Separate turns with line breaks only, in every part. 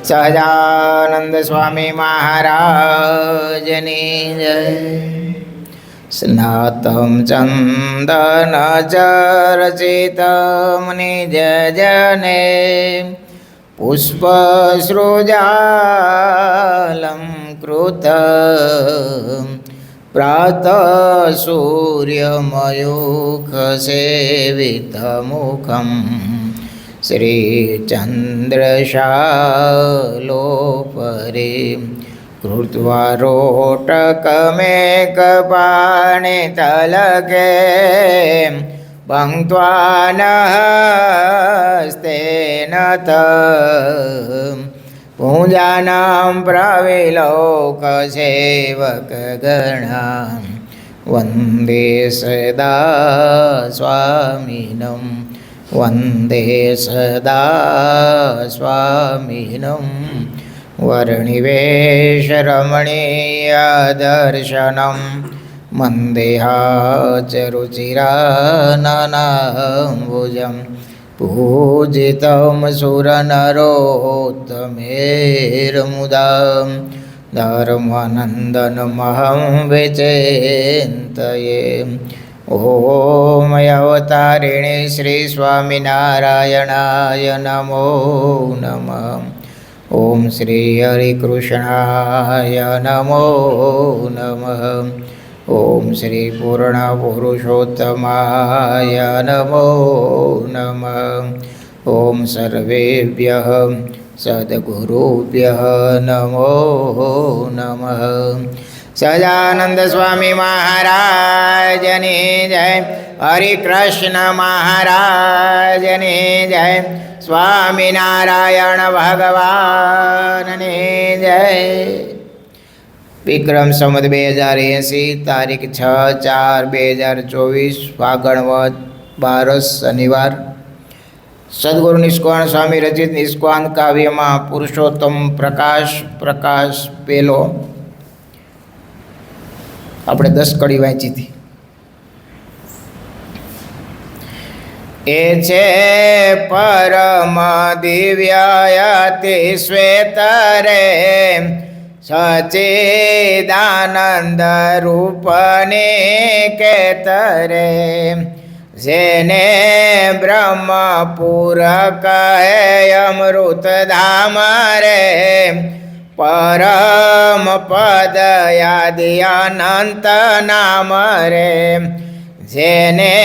સહજાનંદ સ્વામી મહારાજની જય. સ્નાતમ ચંદન ચરચિતમ નિજ જને પુષ્પસૃજાલં કૃત પ્રાતઃ સૂર્યમયુખસેવિતમુખં શ્રીચંદ્રશાલોપરી કૃત્વા રોટકમેકપાણિતલકે પંક્ત્વા નહસ્તેન પૂજાનાં પ્રવિલોકસેવકગણાં વંદે સદા સ્વામિનં વંદે સદા સ્વામિનં વર્ણિવેશરમણીયદર્શનં મંદેહાચરુચિરાનનાંબુજં પૂજિतं સુરનરોત્તમેર્મુદા ધર્મનંદનમહં વિચિંતયે. ઓમ અવતારિણી શ્રી સ્વામિનારાયણાય નમો નમઃ. ઓમ શ્રી હરિકૃષ્ણાય નમો નમઃ. ઓમ શ્રી પૂર્ણ પુરુષોત્તમાય નમો નમઃ. ઓમ સર્વેભ્યઃ સદ્ગુરુભ્યઃ નમો નમઃ. સહજાનંદ સ્વામી મહારાજની જય. હરિકૃષ્ણ મહારાજની જય. સ્વામિનારાયણ ભગવાનની જય. વિક્રમ સંવત 2080 તારીખ 6/4/2024 ફાગણ વદ 12 શનિવાર. સદગુરુ નિષ્કાન સ્વામી રચિત નિષ્કાન કાવ્યમાં પુરુષોત્તમ પ્રકાશ પેલો આપણે 10 કડી વાંચી હતી. એ છે પરમ દિવ્યયતિ શ્વેતરે સચિદાનંદ રૂપને કેતરે જેને બ્રહ્મપુર કહે અમૃતધામ રે પરમ પદ યાદિ અનંત નામ રે જેને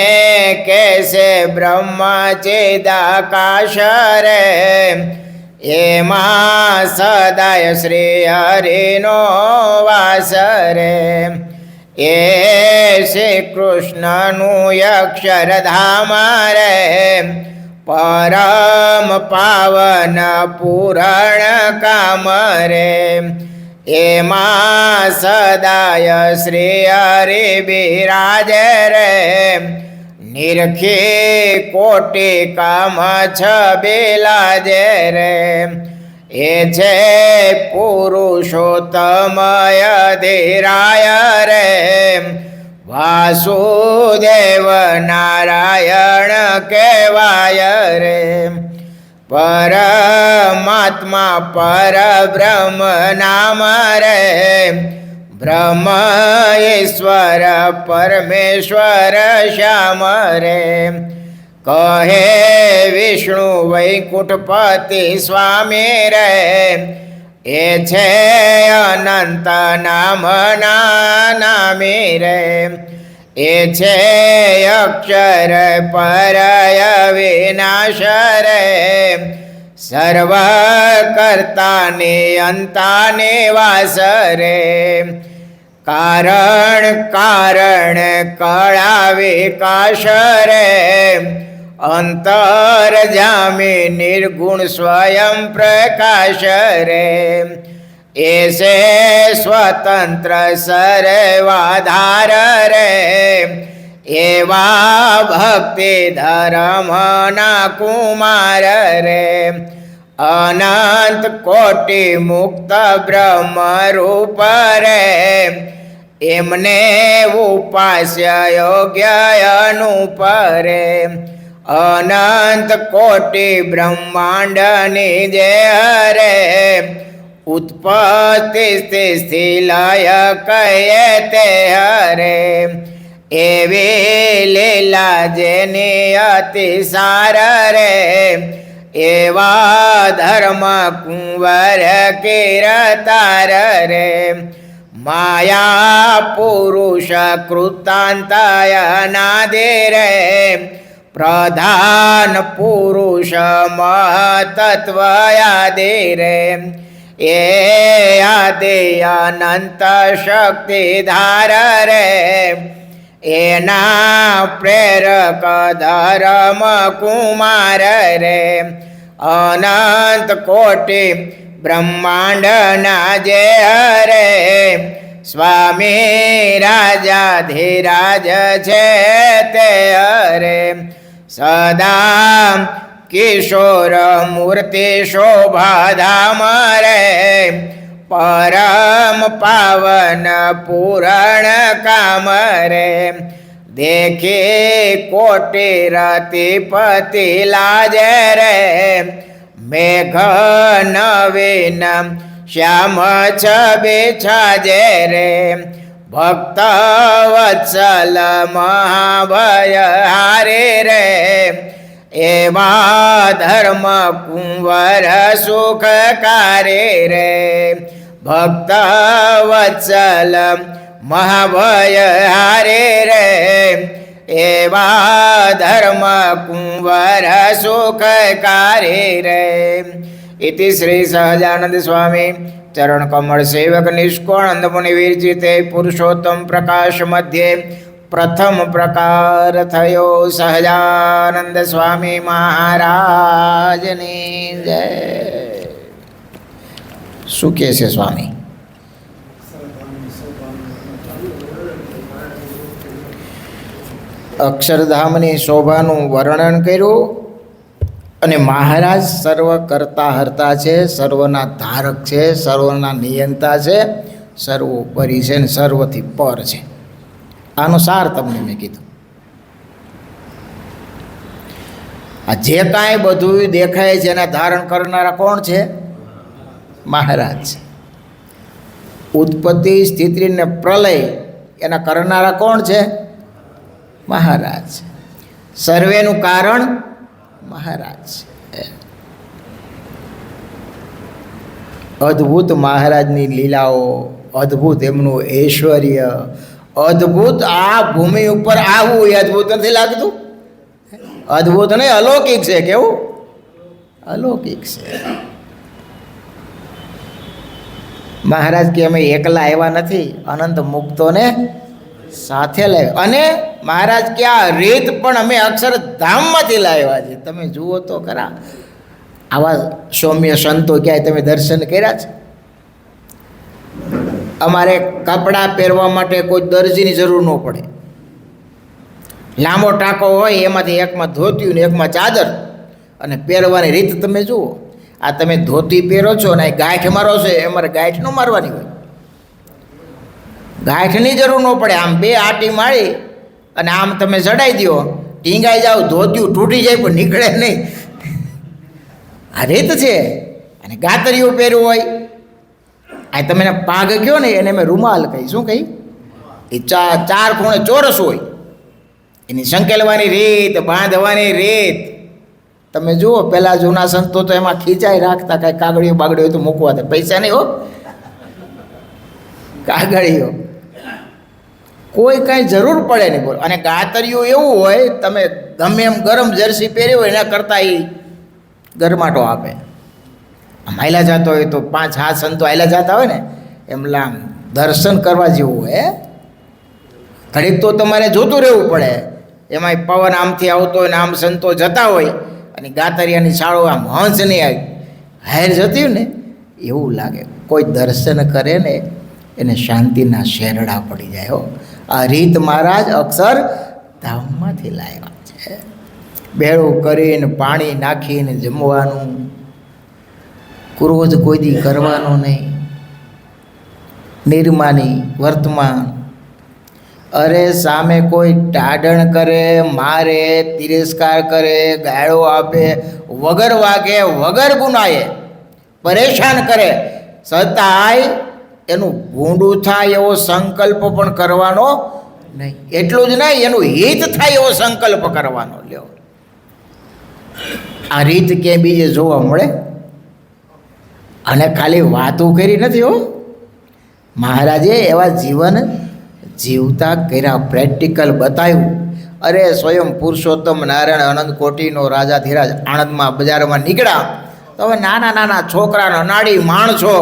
કેસે બ્રહ્મ ચિદાકાશ રે એમાં સદાય શ્રી હરિનો વાસ રે એ શ્રી કૃષ્ણનું અક્ષરધામ રે પરમ પાવન પૂરણ કામ રે એમાં સદાય શ્રી હરિ બિરાજે રે નિરખી કોટી કામ છબીલાજે રે એ છે પુરુષોત્તમય ધીરાય રે વાસુદેવ નારાયણ કહેવાય રે પરમાત્મા પરબ્રહ્મ નામ રે બ્રહ્મ ઈશ્વર પરમેશ્વર શ્યામ રે કહે વિષ્ણુ વૈકુંઠપતિ સ્વામી રે એ છે અનંત નામના નામી રે એ છે અક્ષર પરય વિનાશ રે સર્વ કર્તાની અંતાની વાસ રે કારણ કળા વિકાશ રે અંતર જામી નિર્ગુણ સ્વયં પ્રકાશ રે એસે સ્વતંત્ર સર્વાધાર રે એવા ભક્તિ ધર્મના કુમાર રે અનંત કોટી મુક્ત બ્રહ્મ રૂપ રે એમને ઉપાસ્ય યોગ્ય અનુપ રે અનંત કોટી બ્રહ્માંડની જે હરે ઉત્પત્તિ સ્થિતિ લય કહે તે હરે એવી લીલા જેની અતિસાર રે એવા ધર્મ કુંવર કીર્તાર રે માયા પુરુષ કૃતાંતય નાદે રે પ્રધાન પુરુષ મહતત્વ યાદે રે એ યાદે અનંત શક્તિ ધાર રે એના પ્રેરક ધર્મ કુમાર રે અનંત કોટી બ્રહ્માંડના જે હરે સ્વામી રાજાધિરાજ છે તે હરે સદા કિશોર મૂર્તિ શોભાધામ રે પરમ પાવન પૂરણ કામ રે દેખી કોટી રતિપતિ લાજે રે મેઘ નવીન શ્યામ છબે છાજે રે ભક્ત વત્સલ મહાભય હારે રે એવા ધર્મ કુંવર સુખકારે રે ભક્ત વત્સલ મહાભય હારે રે એવા ધર્મ કુંવર સુખકારે રે ઇતિ શ્રી સહજાનંદ સ્વામી ચરણ કમળ સેવક નિષ્કોણાનંદ મુનિ વિરચિતે પુરુષોત્તમ પ્રકાશ મધ્યે પ્રથમ પ્રકાર થયો સહજાનંદ સ્વામી મહારાજની જય. શું કહે છે સ્વામી? અક્ષરધામની શોભાનું વર્ણન કર્યું અને મહારાજ સર્વ કરતા હરતા છે, સર્વના ધારક છે, સર્વના નિયંતા છે, સર્વોપરી છે ને સર્વથી પર છે. આનો સાર તમને મેં કીધું. આ જે કાંઈ બધું દેખાય છે એના ધારણ કરનારા કોણ છે? મહારાજ છે. ઉત્પત્તિ સ્થિતિ ને પ્રલય એના કરનારા કોણ છે? મહારાજ. સર્વેનું કારણ મહારાજ છે. અદ્ભુત મહારાજની લીલાઓ, અદ્ભુત એમનું ઐશ્વર્ય, અદ્ભુત. આ ભૂમિ ઉપર આવું એ અદ્ભુત નથી લાગતું? અદ્ભુત નહીં, અલૌકિક છે. કેવું અલૌકિક છે. મહારાજ કે અમે એકલા આવ્યા નથી, અનંત મુક્તોને સાથે લાવ્યા. અને મહારાજ કે આ રીત પણ અમે અક્ષરધામમાંથી લાવ્યા છે. તમે જુઓ તો ખરા, આવા સૌમ્ય સંતો ક્યાંય તમે દર્શન કર્યા છે? અમારે કપડાં પહેરવા માટે કોઈ દરજીની જરૂર ન પડે. લાંબો ટાંકો હોય એમાંથી એકમાં ધોતિયું ને એકમાં ચાદર, અને પહેરવાની રીત તમે જુઓ. આ તમે ધોતી પહેરો છો ને ગાંઠ મારો છો, અમારે ગાંઠ ન મારવાની હોય. ગાંઠની જરૂર ન પડે. આમ બે આટી મારી અને આમ તમે ચડાઈ દો, ટીંગાઈ જાઓ, ધોતિયું તૂટી જાય પણ નીકળે નહીં. આ રીત છે. અને ગાતરીઓ પહેરવું હોય, આ તમે પાગ કહો ને એને મેં રૂમાલ કહી. શું કહી? એ ચાર ખૂણે ચોરસ હોય, એની સંકેલવાની રીત, બાંધવાની રીત તમે જુઓ. પહેલાં જૂના સંતો તો એમાં ખીચાઈ રાખતા, કાંઈ કાગળીઓ બાગડીઓ તો મૂકવા દે, પૈસા નહીં હો. કાગળીઓ કોઈ કાંઈ જરૂર પડે નહીં. બોલો. અને ગાતરીઓ એવું હોય, તમે ગમે એમ ગરમ જર્સી પહેરી હોય એના કરતાં એ ગરમાટો આપે. આમ હાલ્યા જતો હોય તો 5-7 સંતો હાલ્યા જતા હોય ને, એમ લામ દર્શન કરવા જેવું હોય. ઘડીક તો તમારે જોતું રહેવું પડે. એમાંય પવન આમથી આવતો હોય ને આમ સંતો જતા હોય અને ગાતરિયાની શાળો આમ હંસ નહીં આવી હાર જતી હોય ને એવું લાગે. કોઈ દર્શન કરે ને એને શાંતિના શેરડા પડી જાય. હો, આ રીત મહારાજ અક્ષરધામમાંથી લાવ્યા છે. બેડું કરીને પાણી નાખીને જમવાનું, ક્રોધ કોઈ દી કરવાનો નહીં, નિર્માની વર્તમાન. અરે સામે કોઈ ટાઢણ કરે, મારે, તિરસ્કાર કરે, ગાળો આપે, વગર વાગે વગર ગુનાએ પરેશાન કરે, છતાંય એનું ભૂંડું થાય એવો સંકલ્પ પણ કરવાનો નહીં. એટલું જ નહીં, એનું હિત થાય એવો સંકલ્પ કરવાનો. લ્યો, આ રીત ક્યાંય બીજે જોવા મળે? અને ખાલી વાતો કરી નથી હો, મહારાજે એવા જીવન જીવતા કર્યા, પ્રેક્ટિકલ બતાવ્યું. અરે સ્વયં પુરુષોત્તમ નારાયણ અનંત કોટીનો રાજા ધીરાજ આણંદમાં બજારમાં નીકળ્યા તો હવે નાના નાના છોકરાનો નાડી માણસો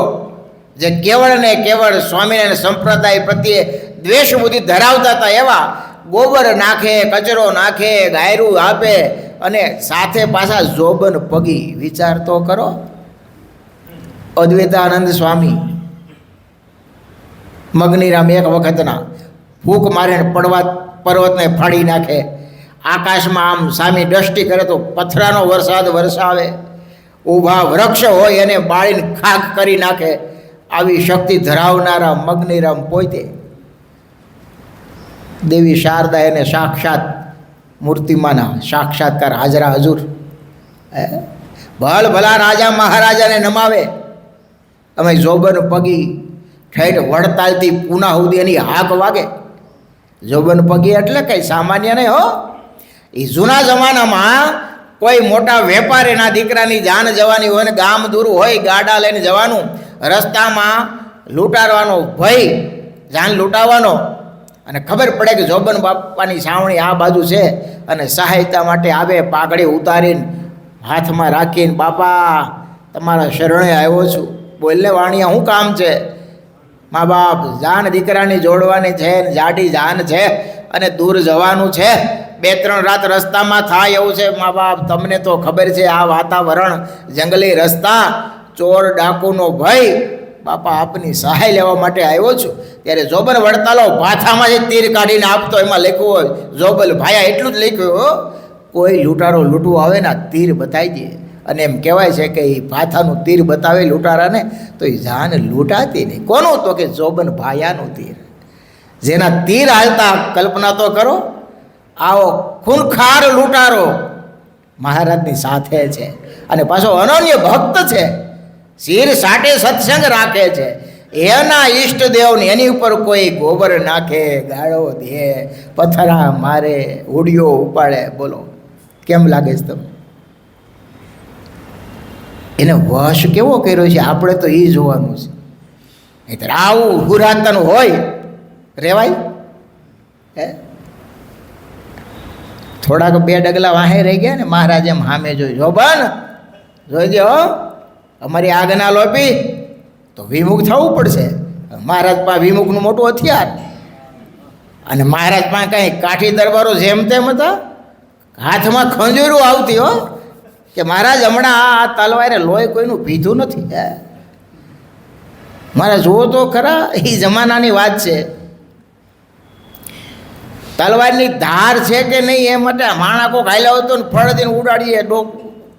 જે કેવળ ને કેવળ સ્વામિનારાયણ સંપ્રદાય પ્રત્યે દ્વેષ બુદ્ધિ ધરાવતા હતા એવા ગોબર નાખે, કચરો નાખે, ગાયરું આપે અને સાથે પાછા જોબન પગી. વિચાર તો કરો. અદ્વૈતાનંદ સ્વામી મગનીરામ એક વખતના ફૂંક મારે પર્વતને ફાડી નાખે, આકાશમાં આમ સામી દ્રષ્ટિ કરે તો પથરાનો વરસાદ વરસાવે, ઊભા વૃક્ષ હોય એને બાળીને ખાક કરી નાખે. આવી શક્તિ ધરાવનારા મગનીરામ પોતે દેવી શારદા એને સાક્ષાત મૂર્તિમાંના સાક્ષાત્કાર હાજરા હજુર ભલ ભલા રાજા મહારાજાને નમાવે. અમે જોબન પગી ઠેઠ વડતાલથી પૂના સુધી એની હાક વાગે. જોબન પગી એટલે કંઈ સામાન્ય નહીં હો. એ જૂના જમાનામાં કોઈ મોટા વેપારીના દીકરાની જાન જવાની હોય ને ગામ દૂર હોય, ગાડા લઈને જવાનું, રસ્તામાં લૂંટારવાનો ભય, જાન લૂંટાવાનો, અને ખબર પડે કે જોબન બાપાની છાવણી આ બાજુ છે અને સહાયતા માટે આવે, પાઘડી ઉતારીને હાથમાં રાખીને, બાપા તમારા શરણે આવ્યો છું, બોલને વાણિયા શું કામ છે? મા બાપ, જાન દીકરાની જોડવાની છે, જાડી જાન છે અને દૂર જવાનું છે, 2-3 રાત રસ્તામાં થાય એવું છે. મા બાપ, તમને તો ખબર છે આ વાતાવરણ, જંગલી રસ્તા, ચોર ડાકુનો ભય, બાપા આપની સહાય લેવા માટે આવ્યો છું. ત્યારે જોબન વડતાલો ભાથામાં જ તીર કાઢીને આપતો, એમાં લખ્યું હોય જોબલ ભાયા, એટલું જ લખ્યું. કોઈ લૂંટારો લૂંટવું આવે ને તીર બતાવી દે, અને એમ કહેવાય છે કે એ ભાથાનું તીર બતાવે લૂંટારાને તો એ જાન લૂંટાતી નહીં. કોનું? તો કે જોબન ભાયાનું તીર. જેના તીર હાલતા કલ્પના તો કરો. આવો ખૂનખાર લૂંટારો મહારાજની સાથે છે અને પાછો અનન્ય ભક્ત છે, શિર સાટે સત્સંગ રાખે છે. એના ઈષ્ટદેવને એની ઉપર કોઈ ગોબર નાખે, ગાળો દે, પથરા મારે, ઉડિયો ઉપાડે, બોલો કેમ લાગે છે તમને? એને વશ કેવો કર્યો છે આપણે તો એ જોવાનું છે. નહીંતર આવું હુરાતનું હોય રેવાય? હે, થોડાક 2 ડગલા વાહે રહી ગયા ને, મહારાજ એમ સામે જોઈ, જોબન જોઈજે હો, અમારી આજ્ઞા લોપી તો વિમુખ થવું પડશે. મહારાજ પાસે વિમુખનું મોટું હથિયાર, અને મહારાજ પાસે કાંઈ કાઠી દરબારો જેમ તેમ હતા, હાથમાં ખંજોરું આવતી હો, કે મહારાજ હમણાં આ તલવારે લોહી કોઈનું પીધું નથી. હે મારા જુઓ તો ખરા, એ જમાનાની વાત છે. તલવારની ધાર છે કે નહીં એ માટે માણા કોક હાલ્યા હોય તો ફળ દઈને ઉડાડીએ,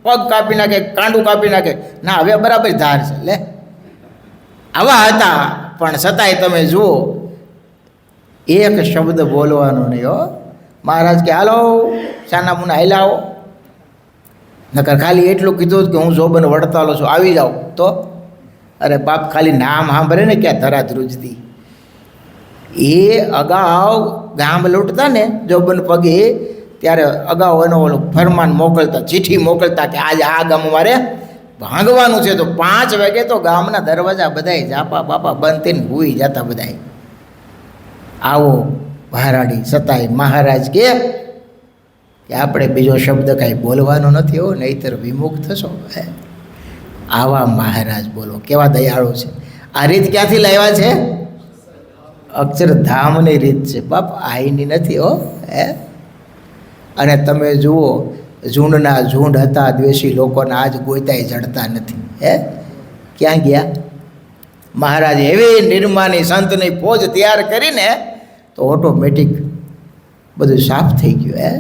પગ કાપી નાખે, કાંડું કાપી નાખે. ના, હવે બરાબર ધાર છે. લે, આવા હતા, પણ છતાંય તમે જુઓ એક શબ્દ બોલવાનો નહીં હો. મહારાજ કે હાલો સાના મુના હાલ્યા આવો, નકર ખાલી એટલું કીધું કે હું જોબન વડતાલો છું, આવી જાઓ. તો અરે બાપ, ખાલી નામ સાંભળે ને ક્યાં ધરા ધ્રુજતી. એ અગાઉ ગામ લૂંટતા ને જોબન પગે, ત્યારે અગાઉ એનો ઓલો ફરમાન મોકલતા, ચિઠ્ઠી મોકલતા કે આજે આ ગામ મારે ભાંગવાનું છે, તો 5 વાગે તો ગામના દરવાજા બધાય જાપા બાપા બંધ થઈને ભૂઈ જતા બધાય. આવો ભારાડી. છતાંય મહારાજ કે આપણે બીજો શબ્દ કાંઈ બોલવાનો નથી હો, નહીંતર વિમુખ થશો. આવા મહારાજ બોલો, કેવા દયાળુ છે. આ રીત ક્યાંથી લાવ્યા છે? અક્ષરધામની રીત છે બાપ, આઈની નથી હો. અને તમે જુઓ, ઝૂંડના ઝૂંડ હતા દ્વેષી લોકોના, આજ ગોતાય જડતા નથી. ક્યાં ગયા? મહારાજ એવી નિર્માની સંતની ફોજ તૈયાર કરીને તો ઓટોમેટિક બધું સાફ થઈ ગયું.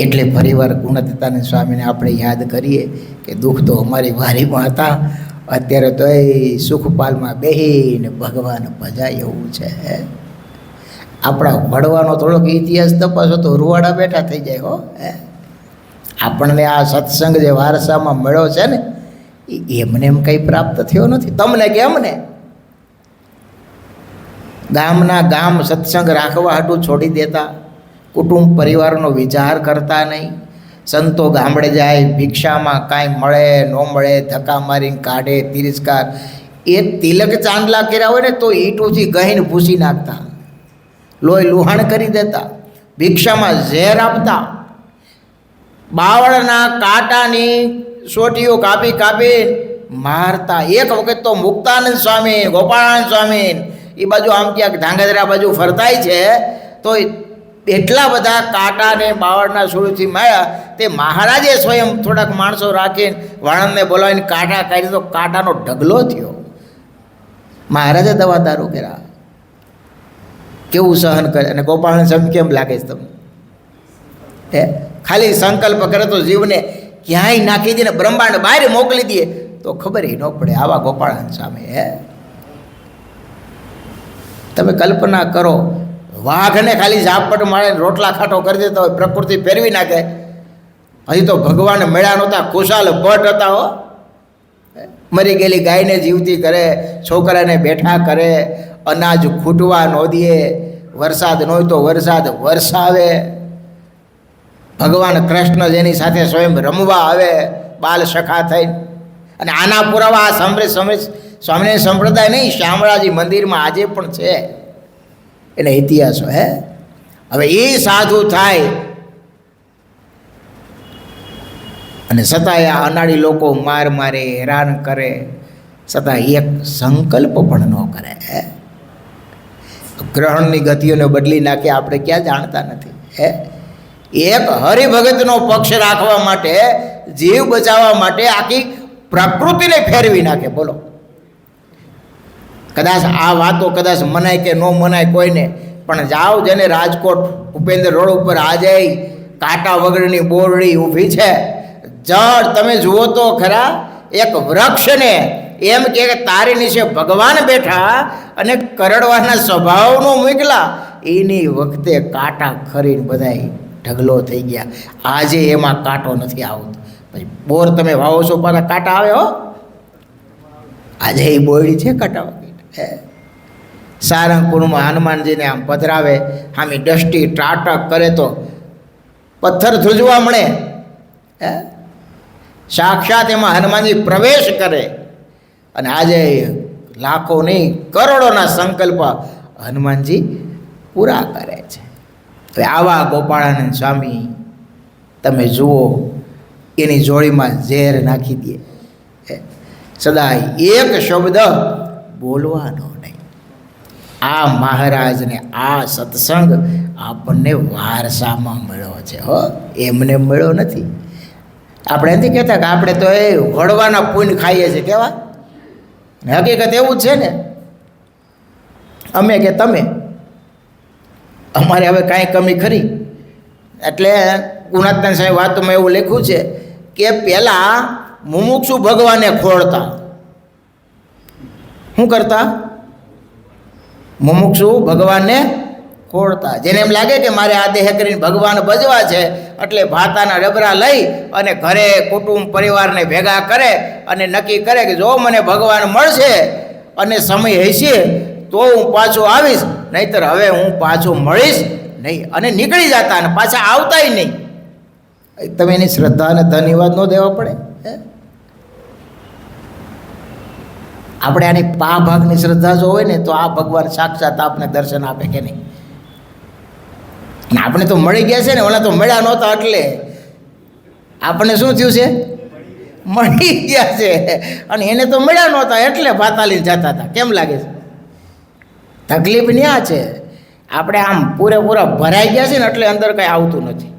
એટલે ફરીવાર ગુણદત્તાનંદ સ્વામીને આપણે યાદ કરીએ કે દુઃખ તો અમારી વારીમાં હતા, અત્યારે તો એ સુખપાલમાં બેહીને ભગવાન ભજાય એવું છે. આપણા ભણવાનો થોડોક ઇતિહાસ તપાસો તો રૂવાડા બેઠા થઈ જાય હો. આપણને આ સત્સંગ જે વારસામાં મળ્યો છે ને એ એમને એમ કંઈ પ્રાપ્ત થયો નથી. તમને કે અમને ગામના ગામ સત્સંગ રાખવા હાટું છોડી દેતા, કુટુંબ પરિવારનો વિચાર કરતા નહીં. સંતો ગામડે જાય, ભિક્ષામાં કાંઈ મળે ન મળે ધક્કા મારીને કાઢે, તિરસ્કાર. એ તિલક ચાંદલા કર્યા હોય ને તો ઈંટોથી ગહીને ભૂસી નાખતા, લોહી લુહાણ કરી દેતા, ભિક્ષામાં ઝેર આપતા, બાવળના કાંટાની સોટીઓ કાપી કાપી મારતા. એક વખત તો મુક્તાનંદ સ્વામી, ગોપાળાનંદ સ્વામી એ બાજુ આમ ક્યાંક ધાંગધ્રા બાજુ ફરતાય છે તો એટલા બધા કાંટાને બાવળના સૂળથી માર્યા. તે મહારાજે સ્વયં થોડાક માણસો રાખીને વાણંદને બોલાવીને કાંટા કાઢી તો કાંટાનો ઢગલો થયો. મહારાજે દવા દારૂ કર્યા. કેવું સહન કરે. અને ગોપાળાનંદ સ્વામી કેમ લાગે છે તમને? ખાલી સંકલ્પ કરે તો જીવને ક્યાંય નાખી દે ને બ્રહ્માંડ બહાર મોકલી દે તો ખબર ન પડે. આવા ગોપાળાનંદ સ્વામી તમે કલ્પના કરો, વાઘને ખાલી ઝાપટ મારે રોટલા ખાટો કરી દેતા હોય, પ્રકૃતિ ફેરવી નાખે. હજી તો ભગવાન મેળા નહોતા, ખુશાલ ભટ્ટ હતા હો. મરી ગયેલી ગાયને જીવતી કરે, છોકરાને બેઠા કરે, અનાજ ખૂટવા ન દે, વરસાદ ન હોય તો વરસાદ વરસાવે. ભગવાન કૃષ્ણ જેની સાથે સ્વયં રમવા આવે બાલ સખા થઈને. અને આના પુરાવા આ સ્વામિનારાયણ સંપ્રદાય નહીં, શામળાજી મંદિરમાં આજે પણ છે એને ઇતિહાસો. હવે એ સાધુ થાય અને છતાંય આ અનાળી લોકો મારે હેરાન કરે, છતાં એક સંકલ્પ પણ ન કરે. ગ્રહણની ગતિઓને બદલી નાખે આપણે ક્યાં જાણતા નથી. એક હરિભગતનો પક્ષ રાખવા માટે, જીવ બચાવવા માટે આખી પ્રકૃતિને ફેરવી નાખે. બોલો, કદાચ આ વાતો કદાચ મનાય કે ન મનાય કોઈને, પણ જાઓ જેને રાજકોટ ભૂપેન્દ્ર રોડ ઉપર આજે કાંટા વગરની બોરડી ઊભી છે, જળ તમે જુઓ તો ખરા. એક વૃક્ષને એમ કે તારી નીચે ભગવાન બેઠા અને કરડવાના સ્વભાવનો મોકલા, એની વખતે કાંટા ખરીને બધાય ઢગલો થઈ ગયા. આજે એમાં કાંટો નથી આવતો. પછી બોર તમે વાવો છો પાછા કાંટા આવે હો. આજે એ બોરડી છે કાંટા વગર. સારંગપુરમાં હનુમાનજીને આમ પધરાવે, આમી ડસ્ટી ટાટક કરે તો પથ્થર ધ્રુજવા મળે. સાક્ષાત એમાં હનુમાનજી પ્રવેશ કરે. અને આજે લાખો નહીં કરોડોના સંકલ્પ હનુમાનજી પૂરા કરે છે. તો આવા ગોપાળાનંદ સ્વામી તમે જુઓ, એની જોડીમાં ઝેર નાખી દે. સદાય એક શબ્દ બોલવાનો નહીં. આ મહારાજને આ સત્સંગ આપણને વારસામાં મળ્યો છે હો, એમને મળ્યો નથી. આપણે નથી કહેતા કે આપણે તો એ વળવાના પુણ્ય ખાઈએ છીએ, કેવા હકીકત એવું જ છે ને. અમે કે તમે, અમારે હવે કાંઈ કમી ખરી? એટલે ગુણાત્મા સાહેબ વાતોમાં એવું લખ્યું છે કે પહેલાં મુમુક્ષુ ભગવાનને ખોળતા. શું કરતા? મુમુક્ષુ ભગવાનને ખોળતા. જેને એમ લાગે કે મારે આ દેહ કરીને ભગવાન ભજવા છે એટલે ભાતાના ડબરા લઈ અને ઘરે કુટુંબ પરિવારને ભેગા કરે અને નક્કી કરે કે જો મને ભગવાન મળશે અને સમય હશે તો હું પાછો આવીશ, નહીંતર હવે હું પાછો મળીશ નહીં. અને નીકળી જતા અને પાછા આવતાય નહીં. તમે એની શ્રદ્ધા અને ધન્યવાદ ન દેવા પડે? આપણે આની પા ભાગની શ્રદ્ધા જો હોય ને તો આ ભગવાન સાક્ષાત આપને દર્શન આપે કે નહીં? અને આપણે તો મળી ગયા છે ને, ઓલા તો મળ્યા નહોતા એટલે આપણને શું થયું છે? મળી ગયા છે. અને એને તો મળ્યા નહોતા એટલે ભાતાલીને જતા હતા. કેમ લાગે છે? તકલીફ ન્યા છે. આપણે આમ પૂરેપૂરા ભરાઈ ગયા છે ને એટલે અંદર કંઈ આવતું નથી.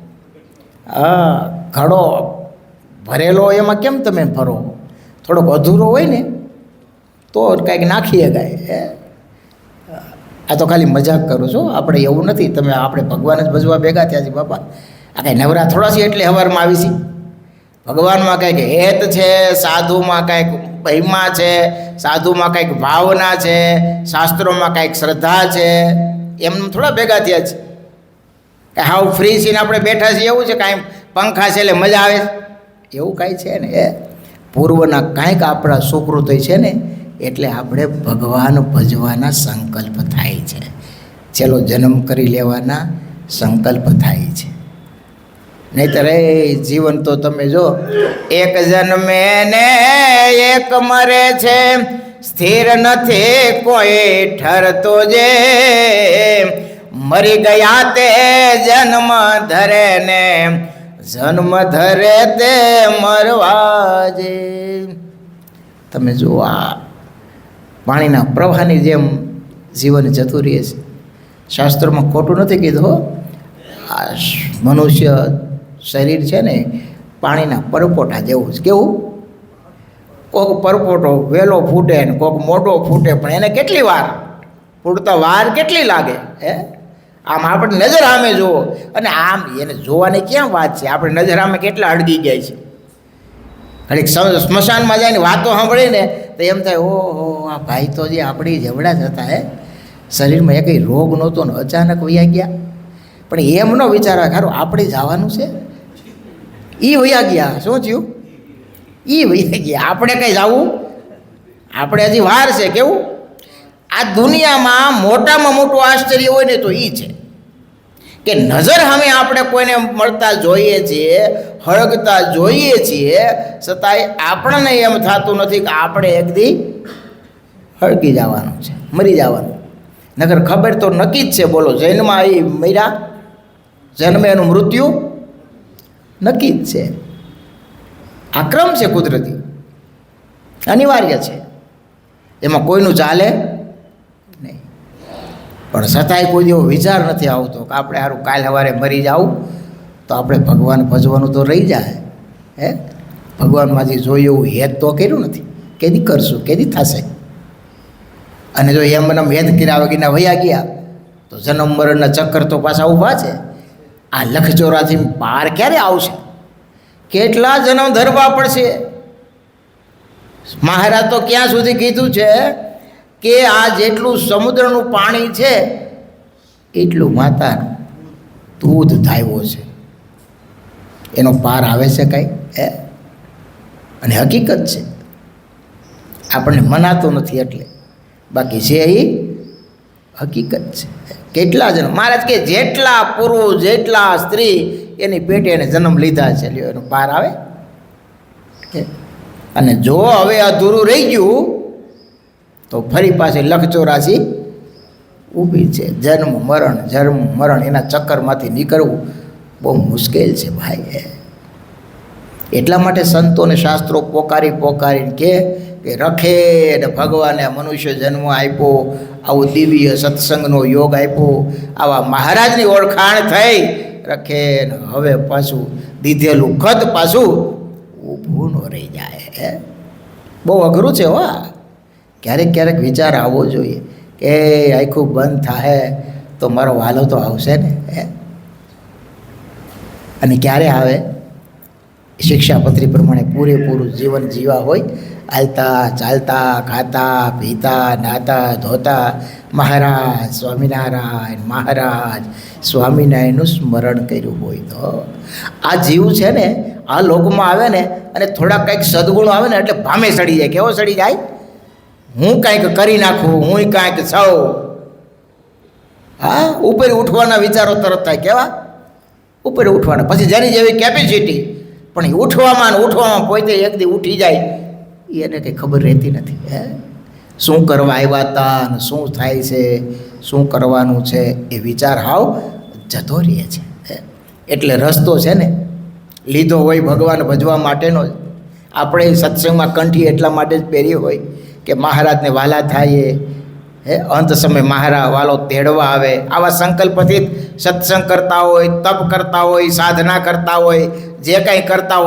ઘડો ભરેલો એમાં કેમ તમે ભરો? થોડોક અધૂરો હોય ને તો કાંઈક નાખીએ ગાય. આ તો ખાલી મજાક કરું છું, આપણે એવું નથી. તમે આપણે ભગવાન જ ભજવા ભેગા થયા છે બાપા. આ કાંઈ નવરા થોડા છે એટલે હવારમાં આવી છે. ભગવાનમાં કંઈક હેત છે, સાધુમાં કંઈક મહિમા છે, સાધુમાં કંઈક ભાવના છે, શાસ્ત્રોમાં કંઈક શ્રદ્ધા છે. એમને થોડા ભેગા થયા છે કે હાવ ફ્રી સીને આપણે બેઠા છીએ એવું છે કાંઈ પંખા છે એટલે મજા આવે છે એવું કાંઈ છે ને એ પૂર્વના કાંઈક આપણા સુકૃતો છે ને એટલે આપણે ભગવાન ભજવાના સંકલ્પ થાય છે, ચલો જન્મ કરી લેવાના સંકલ્પ થાય છે. નહીંતર એ જીવન તો તમે જો એક જન્મે ને એક મરે છે, સ્થિર નથી કોઈ ઠરતો જે, મરી ગયા તે જન્મ ધરે ને જન્મ ધરે તે મરવા જે. તમે જુઓ આ પાણીના પ્રવાહની જેમ જીવન જતું રહે છે. શાસ્ત્રોમાં ખોટું નથી કીધું હો. આ મનુષ્ય શરીર છે ને પાણીના પરપોટા જેવું છે. કેવું? કોક પરપોટો વહેલો ફૂટે ને કોક મોટો ફૂટે, પણ એને કેટલી વાર ફૂટતા વાર કેટલી લાગે હે? આમ આપણે નજર સામે જુઓ, અને આમ એને જોવાની ક્યાં વાત છે, આપણે નજર સામે કેટલા અડગી ગયા છે. ઘડીક સ્મશાનમાં જાય ને વાતો સાંભળીને તો એમ થાય ઓહો આ ભાઈ તો જે આપણી જવડા જ હતા હે, શરીરમાં એ કંઈ રોગ નહોતો ને અચાનક વયા ગયા. પણ એમ ન વિચારવા ખરું આપણે જવાનું છે, એ વયા ગયા. શું થયું? એ વયા ગયા, આપણે કંઈ જવું, આપણે હજી વાર છે. કેવું? આ દુનિયામાં મોટામાં મોટું આશ્ચર્ય હોય ને તો એ છે કે નજર સામે આપણે કોઈને મળતા જોઈએ છીએ, હળગતા જોઈએ છીએ, છતાંય આપણને એમ થતું નથી કે આપણે એક દી હળગી જવાનું છે, મરી જવાનું. નગર ખબર તો નક્કી જ છે. બોલો, જૈનમાં એ મર્યા, જન્મે એનું મૃત્યુ નક્કી જ છે. આ ક્રમ છે કુદરતી, અનિવાર્ય છે, એમાં કોઈનું ચાલે નહીં. પણ છતાંય કોઈ એવો વિચાર નથી આવતો કે આપણે સારું કાલ સવારે મરી જાવું તો આપણે ભગવાન ભજવાનું તો રહી જાય હે. ભગવાનમાંથી જોઈએ એવું હેત તો કર્યું નથી, કેદી કરશું, કેદી થશે. અને જો એમને હેત કર્યા વગરના વયા ગયા તો જન્મ મરણના ચક્કર તો પાછા ઊભા છે. આ લખચોરાથી પાર ક્યારે આવશે? કેટલા જન્મ ધરવા પડશે? મહારાજ તો ક્યાં સુધી કીધું છે કે આ જેટલું સમુદ્રનું પાણી છે એટલું માતાનું દૂધ ધાવ્યો છે, એનો પાર આવે છે કાંઈ હે? અને હકીકત છે, આપણને મનાતો નથી એટલે, બાકી છે એ હકીકત છે. કેટલા જન્મ મહારાજ કે જેટલા પુરુષ જેટલા સ્ત્રી એની પેટે એને જન્મ લીધા છે, લ્યો એનો પાર આવે. અને જો હવે અધૂરું રહી ગયું તો ફરી પાછી લખચોરાશી ઊભી છે. જન્મ મરણ એના ચક્કરમાંથી નીકળવું બહુ મુશ્કેલ છે ભાઈ. એટલા માટે સંતોને શાસ્ત્રો પોકારીને કે રખે ને ભગવાને મનુષ્ય જન્મ આપ્યો, આવો દિવ્ય સત્સંગનો યોગ આપ્યો, આવા મહારાજની ઓળખાણ થઈ રખે ને હવે પાછું દીધેલું ખત પાછું ઊભું ન રહી જાય. બહુ અઘરું છે હો. ક્યારેક વિચાર આવવો જોઈએ કે આખું બંધ થાય તો મારો વાલો તો આવશે ને હે. અને ક્યારે આવે? શિક્ષાપત્રી પ્રમાણે પૂરેપૂરું જીવન જીવા હોય, હાલતા ચાલતા ખાતા પીતા નાતા ધોતા મહારાજ સ્વામિનારાયણનું સ્મરણ કર્યું હોય તો આ જીવ છે ને આ લોકમાં આવે ને અને થોડા કંઈક સદગુણો આવે ને એટલે ભામે સડી જાય. કેવો સડી જાય? હું કાંઈક કરી નાખું, હું કાંઈક સૌ હા ઉપર ઉઠવાના વિચારો તરત થાય. કેવા? ઉપર ઉઠવાના. પછી જેની જેવી કેપેસિટી, પણ એ ઉઠવામાં પોતે એક દી ઉઠી જાય એને કંઈ ખબર રહેતી નથી હે. શું કરવા આવ્યા હતા અને શું થાય છે, શું કરવાનું છે એ વિચાર હાવ જતો રહે છે. એટલે રસ્તો છે ને લીધો હોય ભગવાન ભજવા માટેનો જ. આપણે સત્સંગમાં કંઠી એટલા માટે જ પહેરી હોય કે મહારાજને વાલા થાય હે. અંત સમય મહારાજ વાલો તેડવા આવે. આવા સંકલ્પથી સત્સંગ કરતા હોય, તપ કરતા હોય, સાધના કરતા હોય, જે કંઈ કરતા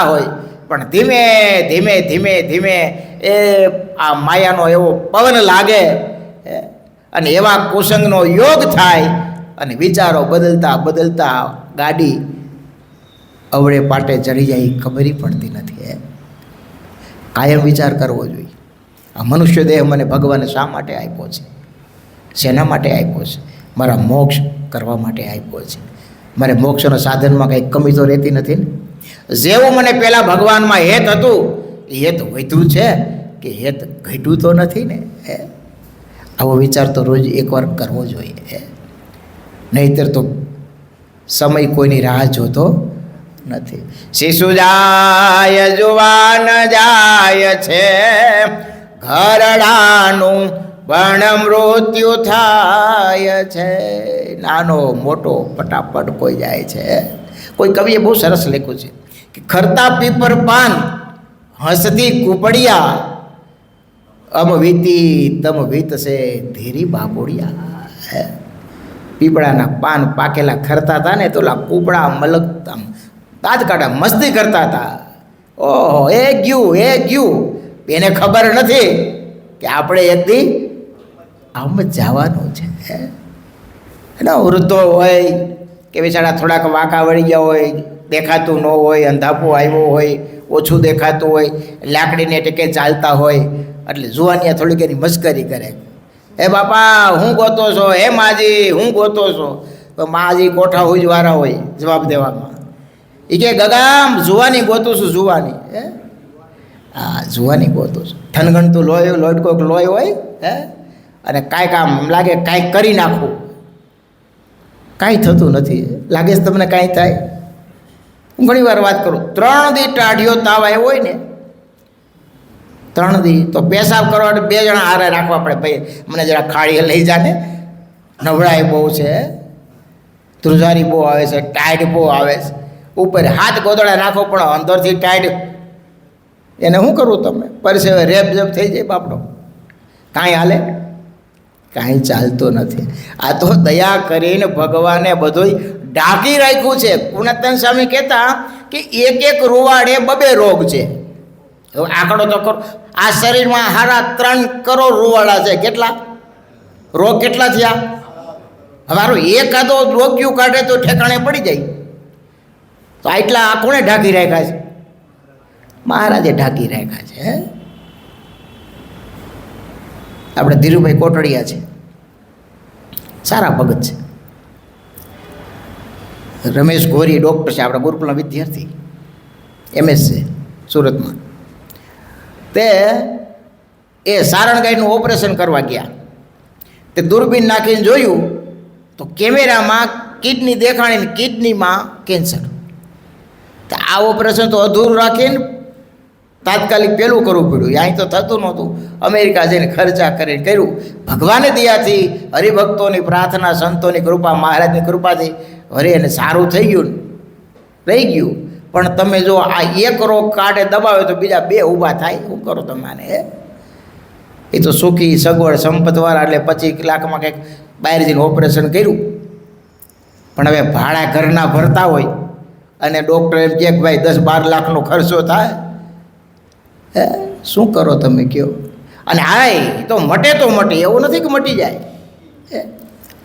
હોય પણ ધીમે એ આ માયાનો એવો પવન લાગે અને એવા કુસંગનો યોગ થાય અને વિચારો બદલતા ગાડી અવળે પાટે ચડી જાય ખબર પડતી નથી. કાયમ વિચાર કરવો જોઈએ. આ મનુષ્ય દેહ મને ભગવાને શા માટે આપ્યો છે, શેના માટે આપ્યો છે? મારા મોક્ષ કરવા માટે આપ્યો છે. મારે મોક્ષના સાધનમાં કંઈ કમી તો રહેતી નથી ને. જેવું મને પહેલાં ભગવાનમાં હેત હતું એ હેત વધ્યું છે કે હેત ઘટ્યું તો નથી ને. આવો વિચાર તો રોજ એકવાર કરવો જોઈએ, નહીંતર તો સમય કોઈની રાહ જોતો નથી. શિશુ જાય જુવાન જાય છે, ઘરડાનું પણ મૃત્યુ થાય છે. નાનો મોટો ફટાફટ કોઈ જાય છે. કોઈ કવિએ બહુ સરસ લખ્યું છે કે ખરતા પીપર પાન હસતી કુપડિયા, અમ વીતી તમ વીતશે ધીરી બાબોડિયા. પીપળાના પાન પાકેલા ખરતા હતા ને તો ઓલા કુપડા મલકતા દાંત કાઢા મસ્તી કરતા હતા. ઓહો એ ગયું એને ખબર નથી કે આપણે એક દી આમ જવાનું છે. એના વૃદ્ધો હોય કે બિચારા થોડાક વાંકા વળી ગયા હોય, દેખાતું ન હોય, અંધાપો આવ્યો હોય, ઓછું દેખાતું હોય, લાકડીને ટેકે ચાલતા હોય, એટલે જુવાનિયા થોડીક એની મસ્કરી કરે. હે બાપા હું ગોતો છો, હે માજી હું ગોતો છો. તો માજી કોઠા ઉજવારા હોય જવાબ દેવામાં. એ કે ગગામ જુવાની ગોતું છું, જુવાની. હા જુવાની ગોતું છું. થનગણતું લોહી લોટકોક લોહી હોય અને કાંઈક આમ લાગે કાંઈક કરી નાખવું, કાંઈ થતું નથી. લાગે છે તમને કાંઈ થાય? હું ઘણી વાર વાત કરું, 3 દી ટાઢિયો તાવ આવ્યો હોય ને, 3 દી તો પેશાબ કરવા માટે 2 જણા હારે રાખવા પડે. ભાઈ મને જરા ખાડીએ લઈ જાને, નવડાઈ બહુ છે, ધ્રુજારી બહુ આવે છે, ટાઈડ બહુ આવે છે. ઉપર હાથ ગોદડા નાખો પણ અંદરથી ટાઈડ. એને શું કરવું તમે? પરસેવે રેપ જેપ થઈ જાય બાપડો. કાંઈ હાલે? કાંઈ ચાલતું નથી. આ તો દયા કરીને ભગવાને બધું ઢાંકી રાખ્યું છે. પુણ્યતન સ્વામી કહેતા કે એક રૂવાડે 2 રોગ છે. હવે આંકડો તો કરો, આ શરીરમાં 3.5 કરોડ રૂવાડા છે. કેટલા રોગ કેટલા થયા? અમારો એકાદો રોગ્યું કાઢે તો ઠેકાણે પડી જાય. તો આટલા આ કોણે ઢાંકી રાખ્યા છે? મહારાજે ઢાંકી રાખ્યા છે. આપણે ધીરુભાઈ કોટડિયા છે, સારા ભગત છે. રમેશ ગોરી ડૉક્ટર છે, આપણા ગુરુકુલના વિદ્યાર્થી, MS છે સુરતમાં. તે એ સારણગાયનું ઓપરેશન કરવા ગયા. તે દૂરબીન નાખીને જોયું તો કેમેરામાં કિડની દેખાણી, કિડનીમાં કેન્સર. તો આ ઓપરેશન તો અધૂરું રાખીને તાત્કાલિક પેલું કરવું પડ્યું. અહીં તો થતું નહોતું. અમેરિકા જઈને ખર્ચા કરીને કર્યું. ભગવાને દયાથી, હરિભક્તોની પ્રાર્થના, સંતોની કૃપા, મહારાજની કૃપાથી વળી એને સારું થઈ ગયું, રહી ગયું. પણ તમે જો આ એક રોગ કાઢે દબાવે તો બીજા 2 ઊભા થાય. શું કરો તમે આને? એ તો સુખી સગવડ સંપતવાળા એટલે 25 લાખમાં કંઈક બહાર જઈને ઓપરેશન કર્યું. પણ હવે ભાડા ઘરના ભરતા હોય અને ડૉક્ટર એમ કહે કે ભાઈ 10-12 લાખનો ખર્ચો થાય. શું કરો તમે કહો? અને હાય તો મટે તો મટે, એવું નથી કે મટી જાય.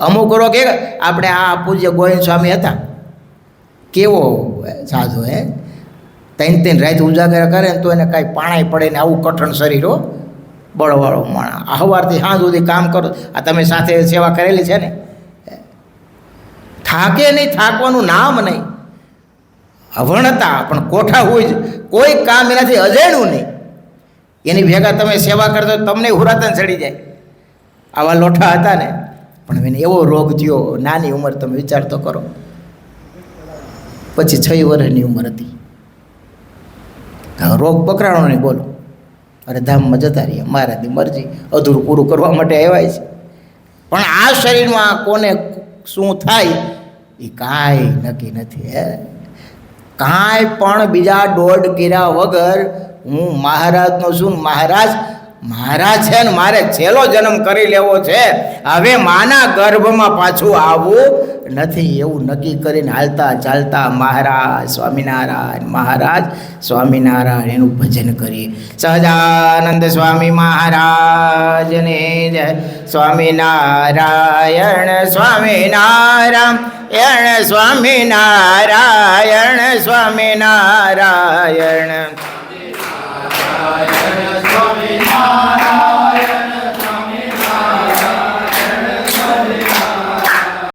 અમુક રોગ કે આપણે આ પૂજ્ય ગોવિંદ સ્વામી હતા, કેવો સાધુ, 3 રાત ઉજાગર કરે ને તો એને કાંઈ પાણાય પડે ને, આવું કઠણ શરીર હો, બળવાળો માણા. સવારથી સાંજ સુધી કામ કરો. આ તમે સાથે સેવા કરેલી છે ને, થાકે નહીં, થાકવાનું નામ નહીં. અભણતા પણ કોઠા હોય જ, કોઈ કામ એનાથી અજાણ્યું નહીં. એની ભેગા તમે સેવા કરતો તમને હુરાતન ચડી જાય. આવા લોઠા હતા ને, પણ એને એવો રોગ થયો, નાની ઉંમર, તમે વિચાર તો કરો. પછી 6 વર્ષની ઉંમર હતી. રોગ પકડાણો નહીં, બોલો. અરે ધામમાં જતા રહીએ, મહારાજની મરજી, અધૂરું પૂરું કરવા માટે આવ્યા છે. પણ આ શરીરમાં કોને શું થાય એ કાંઈ નક્કી નથી. કાંઈ પણ બીજા દોડ કર્યા વગર હું મહારાજનો છું. મહારાજ છે ને મારે છેલ્લો જન્મ કરી લેવો છે. હવે માના ગર્ભમાં પાછું આવવું નથી, એવું નક્કી કરીને હાલતા ચાલતા મહારાજ સ્વામિનારાયણ એનું ભજન કરીએ. સહજાનંદ સ્વામી મહારાજને જય. સ્વામિનારાયણ સ્વામિનારાયણ સ્વામિનારાયણ સ્વામિનારાયણ.